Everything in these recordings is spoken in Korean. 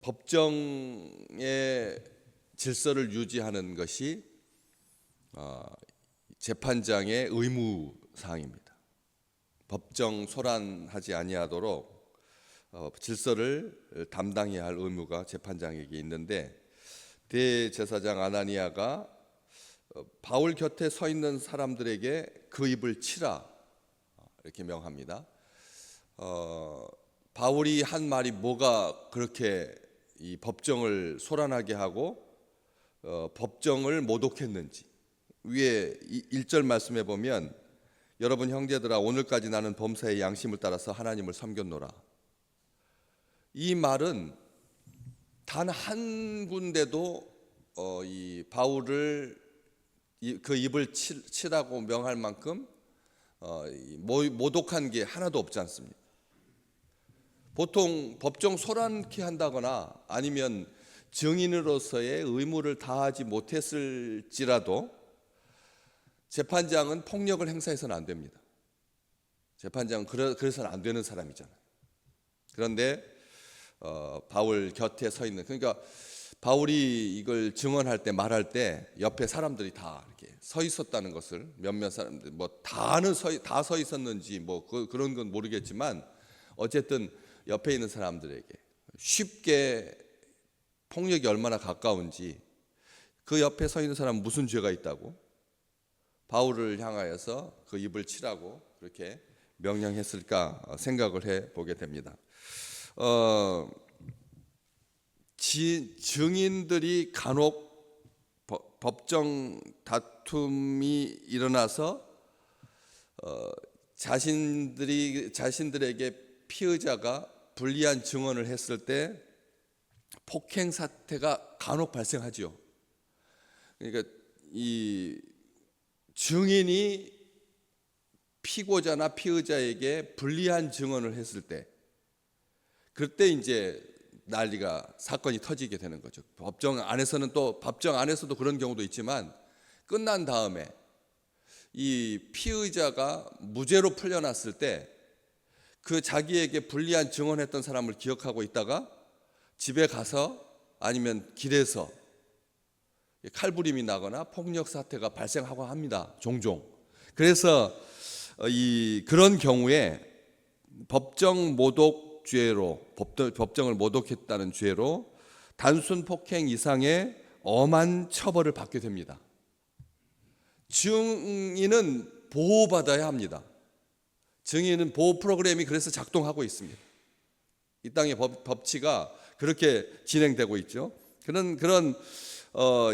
법정의 질서를 유지하는 것이 재판장의 의무 사항입니다. 법정 소란하지 아니하도록 질서를 담당해야 할 의무가 재판장에게 있는데, 대제사장 아나니아가 바울 곁에 서 있는 사람들에게 그 입을 치라 이렇게 명합니다. 바울이 한 말이 뭐가 그렇게 이 법정을 소란하게 하고 법정을 모독했는지, 위에 1절 말씀해 보면, 여러분 형제들아 오늘까지 나는 범사의 양심을 따라서 하나님을 섬겼노라. 이 말은 단 한 군데도 이 바울을 그 입을 치라고 명할 만큼 모독한 게 하나도 없지 않습니다. 보통 법정 소란케 한다거나 아니면 증인으로서의 의무를 다하지 못했을지라도 재판장은 폭력을 행사해서는 안 됩니다. 재판장은 그래서는 안 되는 사람이잖아요. 그런데 바울 곁에 서 있는, 그러니까 바울이 이걸 증언할 때 말할 때 옆에 사람들이 다 이렇게 서 있었다는 것을, 몇몇 사람들 뭐 다 서 있었는지 뭐 그런 건 모르겠지만 어쨌든 옆에 있는 사람들에게 쉽게 폭력이 얼마나 가까운지, 그 옆에 서 있는 사람은 무슨 죄가 있다고 바울을 향하여서 그 입을 치라고 그렇게 명령했을까 생각을 해보게 됩니다. 증인들이 간혹 법정 다툼이 일어나서 자신들에게 피의자가 불리한 증언을 했을 때 폭행 사태가 간혹 발생하지요. 그러니까 이 증인이 피고자나 피의자에게 불리한 증언을 했을 때, 그때 이제 난리가, 사건이 터지게 되는 거죠. 법정 안에서도 그런 경우도 있지만, 끝난 다음에 이 피의자가 무죄로 풀려났을 때 그 자기에게 불리한 증언했던 사람을 기억하고 있다가 집에 가서 아니면 길에서 칼부림이 나거나 폭력 사태가 발생하고 합니다. 종종. 그래서 그런 경우에 법정 모독 죄로, 법정을 모독했다는 죄로 단순 폭행 이상의 엄한 처벌을 받게 됩니다. 증인은 보호받아야 합니다. 증인은 보호 프로그램이 그래서 작동하고 있습니다. 이 땅의 법치가 그렇게 진행되고 있죠. 그런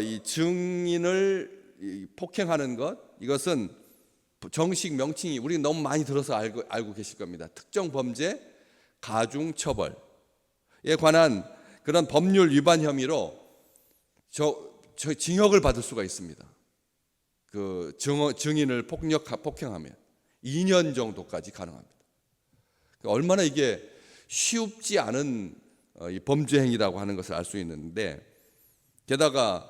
이 증인을 폭행하는 것, 이것은 정식 명칭이 우리 너무 많이 들어서 알고 계실 겁니다. 특정 범죄 가중 처벌에 관한 그런 법률 위반 혐의로 징역을 받을 수가 있습니다. 그 증인을 폭행하면 2년 정도까지 가능합니다. 얼마나 이게 쉽지 않은 범죄 행위라고 하는 것을 알 수 있는데, 게다가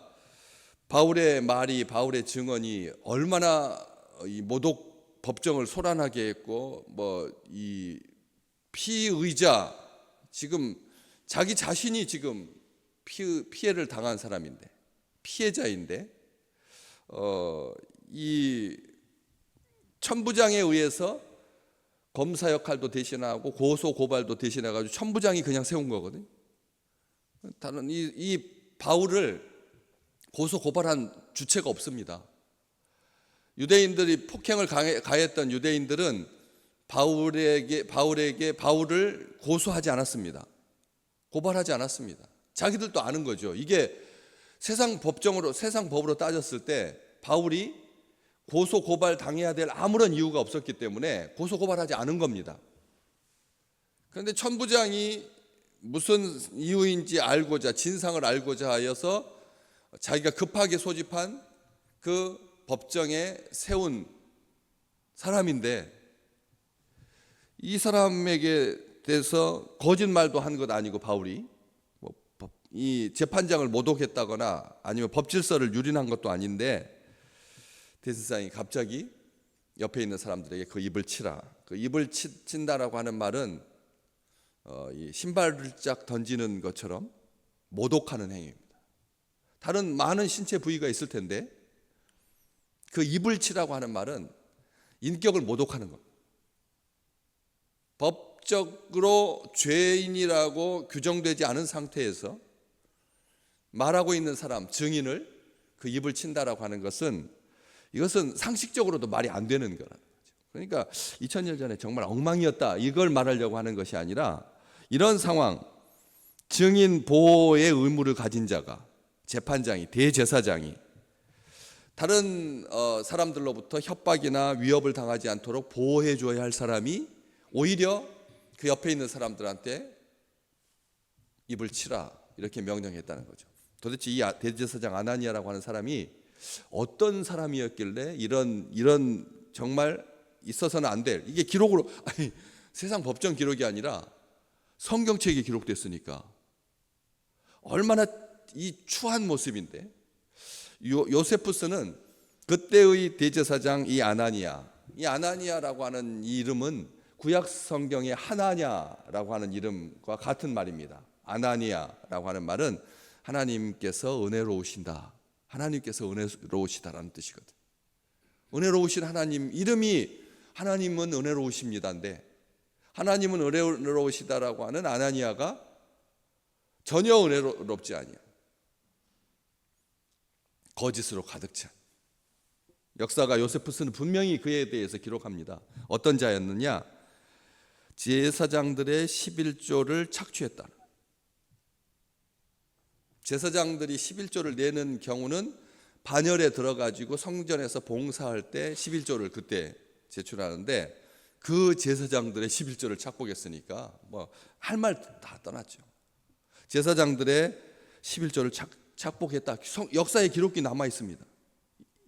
바울의 말이, 바울의 증언이 얼마나 이 모독 법정을 소란하게 했고, 이 피의자, 지금 자기 자신이 지금 피해를 당한 사람인데, 피해자인데, 이 천부장에 의해서 검사 역할도 대신하고 고소 고발도 대신해가지고 천부장이 그냥 세운 거거든요. 다른 이 바울을 고소 고발한 주체가 없습니다. 유대인들이 폭행을 가했던 유대인들은 바울을 고소하지 않았습니다. 고발하지 않았습니다. 자기들도 아는 거죠. 이게 세상 법으로 따졌을 때 바울이 고소 고발 당해야 될 아무런 이유가 없었기 때문에 고소 고발하지 않은 겁니다. 그런데 천부장이 무슨 이유인지 알고자, 진상을 알고자 하여서 자기가 급하게 소집한 그 법정에 세운 사람인데, 이 사람에게 대해서 거짓말도 한 것 아니고 바울이 이 재판장을 모독했다거나 아니면 법질서를 유린한 것도 아닌데, 대제사장이 갑자기 옆에 있는 사람들에게 그 입을 치라. 그 입을 친다라고 하는 말은 이 신발을 쫙 던지는 것처럼 모독하는 행위입니다. 다른 많은 신체 부위가 있을 텐데 그 입을 치라고 하는 말은 인격을 모독하는 겁니다. 법적으로 죄인이라고 규정되지 않은 상태에서 말하고 있는 사람, 증인을 그 입을 친다라고 하는 것은 이것은 상식적으로도 말이 안 되는 거라는 거죠. 그러니까 2000년 전에 정말 엉망이었다 이걸 말하려고 하는 것이 아니라 이런 상황, 증인 보호의 의무를 가진 자가 재판장이, 대제사장이 다른 사람들로부터 협박이나 위협을 당하지 않도록 보호해 줘야 할 사람이 오히려 그 옆에 있는 사람들한테 입을 치라 이렇게 명령했다는 거죠. 도대체 이 대제사장 아나니아라고 하는 사람이 어떤 사람이었길래 이런 정말 있어서는 안 될, 이게 기록으로, 아니 세상 법정 기록이 아니라 성경책에 기록됐으니까 얼마나 이 추한 모습인데, 요세푸스는 그때의 대제사장 이 아나니아라고 하는 이 이름은 구약 성경의 하나냐라고 하는 이름과 같은 말입니다. 아나니아라고 하는 말은 하나님께서 은혜로우신다, 하나님께서 은혜로우시다라는 뜻이거든. 은혜로우신 하나님, 이름이 하나님은 은혜로우십니다인데 하나님은 은혜로우시다라고 하는 아나니아가 전혀 은혜롭지 아니야. 거짓으로 가득 찬. 역사가 요세푸스는 분명히 그에 대해서 기록합니다. 어떤 자였느냐? 제사장들의 11조를 착취했다. 제사장들이 11조를 내는 경우는 반열에 들어가지고 성전에서 봉사할 때 11조를 그때 제출하는데 그 제사장들의 11조를 착복했으니까 뭐 할 말 다 떠났죠. 제사장들의 11조를 착복했다. 역사에 기록이 남아 있습니다.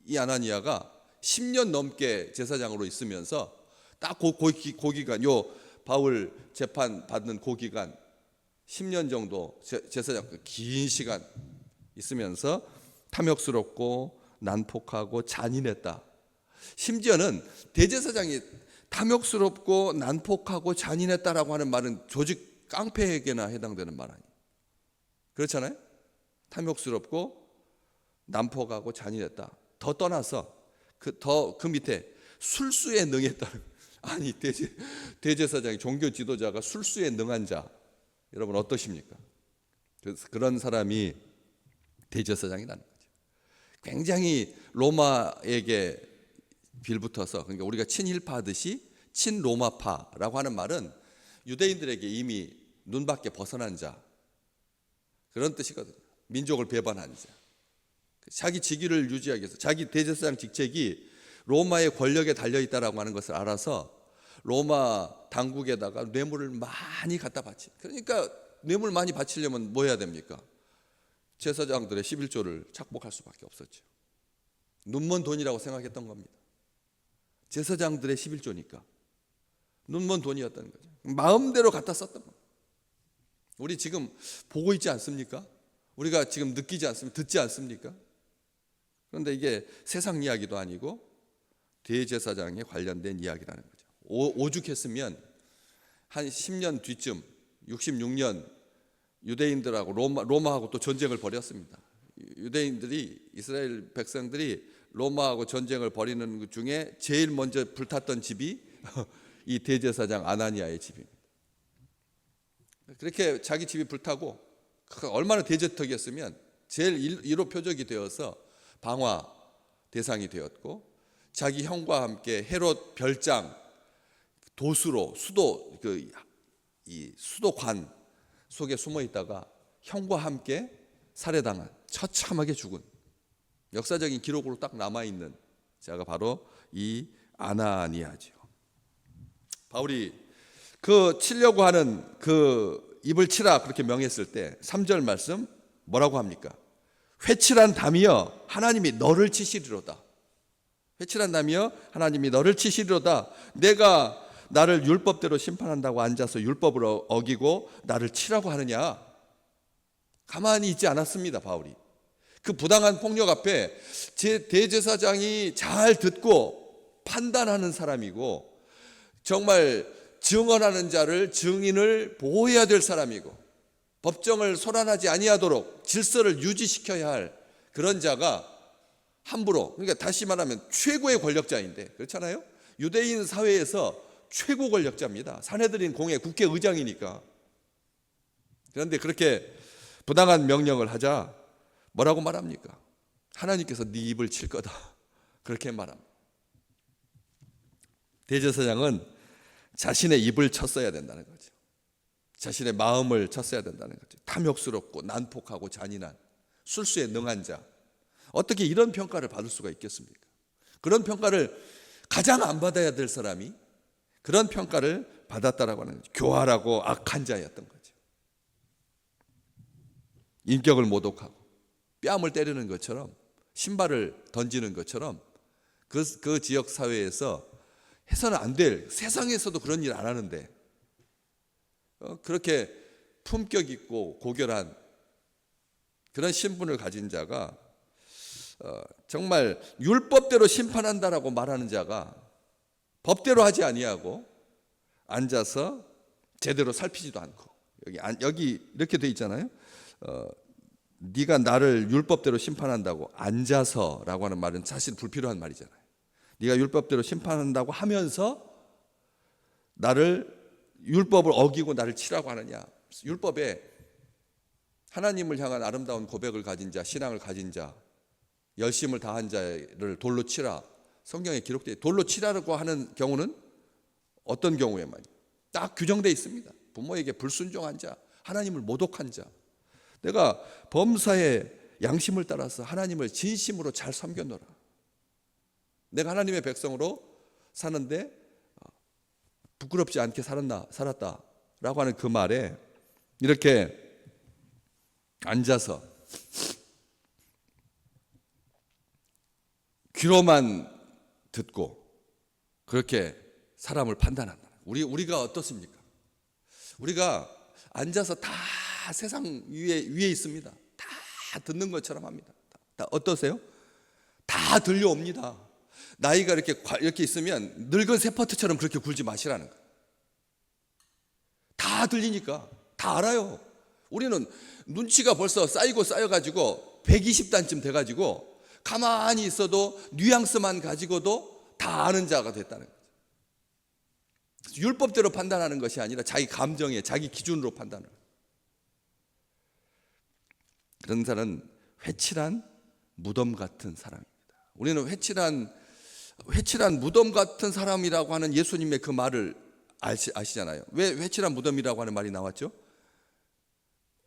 이 아나니아가 10년 넘게 제사장으로 있으면서 딱 고기간, 요 바울 재판 받는 고기간 10년 정도 제사장 긴 시간 있으면서 탐욕스럽고 난폭하고 잔인했다. 심지어는 대제사장이 탐욕스럽고 난폭하고 잔인했다라고 하는 말은 조직 깡패에게나 해당되는 말 아니에요. 그렇잖아요. 탐욕스럽고 난폭하고 잔인했다. 더 떠나서 그 밑에 술수에 능했다는, 아니 대제사장이 종교 지도자가 술수에 능한 자, 여러분 어떠십니까? 그런 사람이 대제사장이라는 거죠. 굉장히 로마에게 빌붙어서, 그러니까 우리가 친일파하듯이 친로마파라고 하는 말은 유대인들에게 이미 눈 밖에 벗어난 자, 그런 뜻이거든요. 민족을 배반한 자. 자기 직위를 유지하기 위해서 자기 대제사장 직책이 로마의 권력에 달려있다라고 하는 것을 알아서 로마 당국에다가 뇌물을 많이 갖다 바치. 그러니까 뇌물 많이 바치려면 뭐 해야 됩니까? 제사장들의 11조를 착복할 수밖에 없었죠. 눈먼 돈이라고 생각했던 겁니다. 제사장들의 11조니까 눈먼 돈이었다는 거죠. 마음대로 갖다 썼던 겁니다. 우리 지금 보고 있지 않습니까? 우리가 지금 느끼지 않습니까? 듣지 않습니까? 그런데 이게 세상 이야기도 아니고 대제사장에 관련된 이야기라는 거죠. 오죽했으면 한 10년 뒤쯤 66년 유대인들하고 로마하고 또 전쟁을 벌였습니다. 유대인들이, 이스라엘 백성들이 로마하고 전쟁을 벌이는 것 중에 제일 먼저 불탔던 집이 이 대제사장 아나니아의 집입니다. 그렇게 자기 집이 불타고 얼마나 대저택이었으면 제일 1호 표적이 되어서 방화 대상이 되었고, 자기 형과 함께 헤롯 별장 도수로 이 수도관 속에 숨어 있다가 형과 함께 살해당한, 처참하게 죽은 역사적인 기록으로 딱 남아 있는 자가 바로 이 아나니아죠. 바울이 그 치려고 하는 그 입을 치라 그렇게 명했을 때 3절 말씀 뭐라고 합니까? 회칠한 담이여 하나님이 너를 치시리로다. 회칠한 담이여 하나님이 너를 치시리로다. 내가 나를 율법대로 심판한다고 앉아서 율법을 어기고 나를 치라고 하느냐? 가만히 있지 않았습니다. 바울이 그 부당한 폭력 앞에 제 대제사장이 잘 듣고 판단하는 사람이고, 정말 증언하는 자를, 증인을 보호해야 될 사람이고, 법정을 소란하지 아니하도록 질서를 유지시켜야 할 그런 자가 함부로, 그러니까 다시 말하면 최고의 권력자인데, 그렇잖아요? 유대인 사회에서 최고 권력자입니다. 산헤드린 공회 국회의장이니까. 그런데 그렇게 부당한 명령을 하자 뭐라고 말합니까? 하나님께서 네 입을 칠 거다, 그렇게 말합니다. 대제사장은 자신의 입을 쳤어야 된다는 거죠. 자신의 마음을 쳤어야 된다는 거죠. 탐욕스럽고 난폭하고 잔인한, 술수에 능한 자, 어떻게 이런 평가를 받을 수가 있겠습니까? 그런 평가를 가장 안 받아야 될 사람이 그런 평가를 받았다라고 하는 거죠. 교활하고 악한 자였던 거죠. 인격을 모독하고 뺨을 때리는 것처럼, 신발을 던지는 것처럼 그 지역 사회에서 해서는 안 될, 세상에서도 그런 일 안 하는데 그렇게 품격 있고 고결한 그런 신분을 가진 자가 정말 율법대로 심판한다라고 말하는 자가 법대로 하지 아니하고 앉아서 제대로 살피지도 않고, 여기 이렇게 돼 있잖아요. 네가 나를 율법대로 심판한다고, 앉아서라고 하는 말은 사실 불필요한 말이잖아요. 네가 율법대로 심판한다고 하면서 나를, 율법을 어기고 나를 치라고 하느냐. 율법에 하나님을 향한 아름다운 고백을 가진 자, 신앙을 가진 자, 열심을 다한 자를 돌로 치라, 성경에 기록되어 돌로 치라고 하는 경우는 어떤 경우에만 딱 규정되어 있습니다. 부모에게 불순종한 자, 하나님을 모독한 자, 내가 범사의 양심을 따라서 하나님을 진심으로 잘 섬겨노라, 내가 하나님의 백성으로 사는데 부끄럽지 않게 살았다라고 하는 그 말에 이렇게 앉아서 귀로만 듣고 그렇게 사람을 판단한다. 우리가 어떻습니까? 우리가 앉아서 다 세상 위에 있습니다. 다 듣는 것처럼 합니다. 다 어떠세요? 다 들려옵니다. 나이가 이렇게 있으면 늙은 세퍼트처럼 그렇게 굴지 마시라는 거예요. 다 들리니까 다 알아요. 우리는 눈치가 벌써 쌓여가지고 120단쯤 돼가지고 가만히 있어도 뉘앙스만 가지고도 다 아는 자가 됐다는 거죠. 율법대로 판단하는 것이 아니라 자기 감정에, 자기 기준으로 판단을. 그런 사람은 회칠한 무덤 같은 사람입니다. 우리는 회칠한 무덤 같은 사람이라고 하는 예수님의 그 말을 아시잖아요. 왜 회칠한 무덤이라고 하는 말이 나왔죠?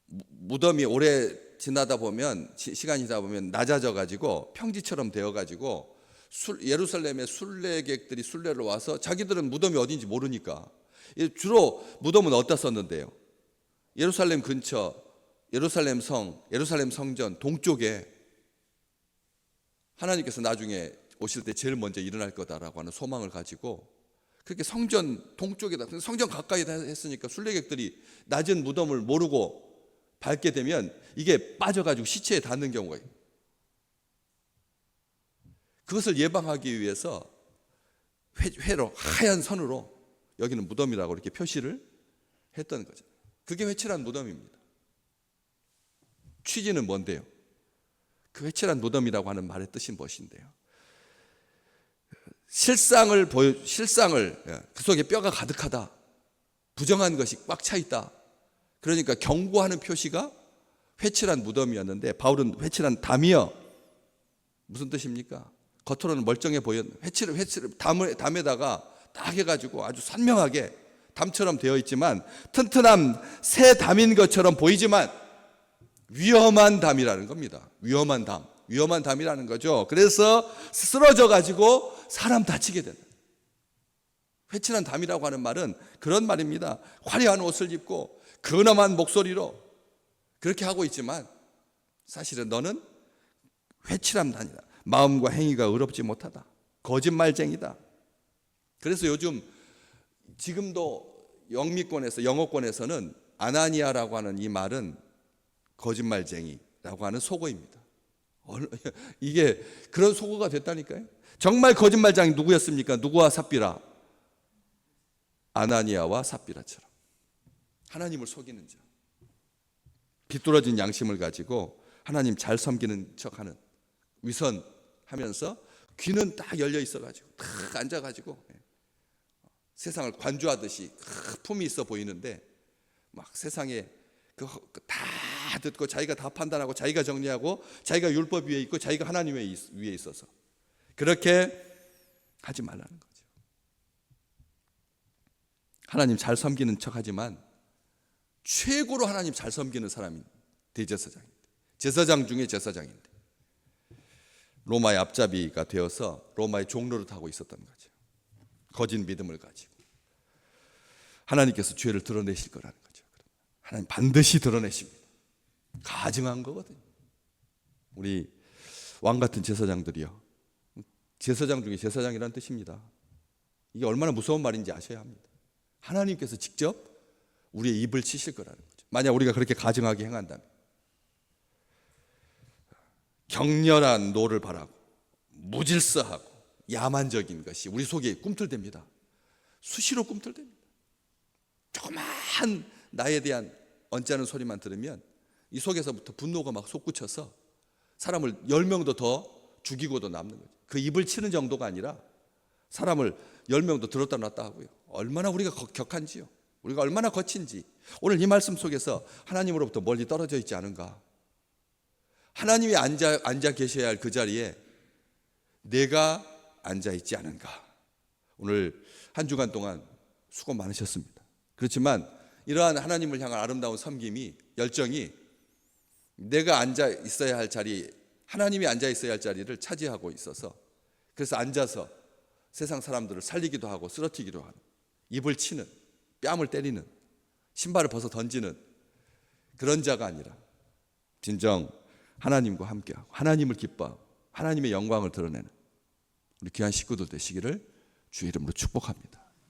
무덤이 오래 지나다 보면, 시간이 지나다 보면 낮아져 가지고 평지처럼 되어 가지고 예루살렘의 순례객들이 순례를 와서 자기들은 무덤이 어딘지 모르니까 주로 무덤은 어디다 썼는데요? 예루살렘 근처, 예루살렘 성전 동쪽에 하나님께서 나중에 오실 때 제일 먼저 일어날 거다라고 하는 소망을 가지고 그렇게 성전 동쪽에다, 성전 가까이다 했으니까 순례객들이 낮은 무덤을 모르고 밟게 되면 이게 빠져가지고 시체에 닿는 경우가 있어요. 그것을 예방하기 위해서 회로 하얀 선으로 여기는 무덤이라고 이렇게 표시를 했던 거죠. 그게 회칠한 무덤입니다. 취지는 뭔데요? 그 회칠한 무덤이라고 하는 말의 뜻이 무엇인데요? 실상을 그 속에 뼈가 가득하다, 부정한 것이 꽉 차 있다. 그러니까 경고하는 표시가 회칠한 무덤이었는데, 바울은 회칠한 담이여, 무슨 뜻입니까? 겉으로는 멀쩡해 담에다가 딱 해가지고 아주 선명하게 담처럼 되어 있지만, 튼튼한 새 담인 것처럼 보이지만 위험한 담이라는 겁니다. 위험한 담이라는 거죠. 그래서 쓰러져 가지고 사람 다치게 된다. 회칠한 담이라고 하는 말은 그런 말입니다. 화려한 옷을 입고 근엄한 목소리로 그렇게 하고 있지만 사실은 너는 회칠한 담이다. 마음과 행위가 의롭지 못하다. 거짓말쟁이다. 그래서 요즘 지금도 영어권에서는 아나니아라고 하는 이 말은 거짓말쟁이라고 하는 속어입니다. 이게 그런 속어가 됐다니까요. 정말 거짓말쟁이 누구였습니까? 누구와 삽비라? 아나니아와 삽비라처럼 하나님을 속이는 자. 비뚤어진 양심을 가지고 하나님 잘 섬기는 척하는, 위선하면서 귀는 딱 열려 있어가지고 딱 앉아가지고 세상을 관조하듯이 품이 있어 보이는데 막 세상에 다 듣고 자기가 다 판단하고 자기가 정리하고 자기가 율법 위에 있고 자기가 하나님 위에 있어서 그렇게 하지 말라는 거죠. 하나님 잘 섬기는 척하지만 최고로 하나님 잘 섬기는 사람이 대제사장입니다. 제사장 중에 제사장인데 로마의 앞잡이가 되어서 로마의 종로를 타고 있었던 거죠. 거짓 믿음을 가지고 하나님께서 죄를 드러내실 거라는 거죠. 하나님 반드시 드러내십니다. 가증한 거거든요. 우리 왕 같은 제사장들이요, 제사장 중에 제사장이라는 뜻입니다. 이게 얼마나 무서운 말인지 아셔야 합니다. 하나님께서 직접 우리의 입을 치실 거라는 거죠. 만약 우리가 그렇게 가증하게 행한다면 격렬한 노를 바라고 무질서하고 야만적인 것이 우리 속에 꿈틀댑니다. 수시로 꿈틀댑니다. 조그만 나에 대한 언짢은 소리만 들으면 이 속에서부터 분노가 막 솟구쳐서 사람을 10명도 더 죽이고도 남는 거죠. 그 입을 치는 정도가 아니라 사람을 10명도 들었다 놨다 하고요. 얼마나 우리가 격한지요. 우리가 얼마나 거친지. 오늘 이 말씀 속에서 하나님으로부터 멀리 떨어져 있지 않은가. 하나님이 앉아 계셔야 할 그 자리에 내가 앉아 있지 않은가. 오늘 한 주간 동안 수고 많으셨습니다. 그렇지만 이러한 하나님을 향한 아름다운 섬김이, 열정이 내가 앉아 있어야 할 자리, 하나님이 앉아 있어야 할 자리를 차지하고 있어서, 그래서 앉아서 세상 사람들을 살리기도 하고 쓰러뜨리기도 하는, 입을 치는, 뺨을 때리는, 신발을 벗어 던지는 그런 자가 아니라 진정 하나님과 함께하고 하나님을 기뻐하고 하나님의 영광을 드러내는 우리 귀한 식구들 되시기를 주의 이름으로 축복합니다.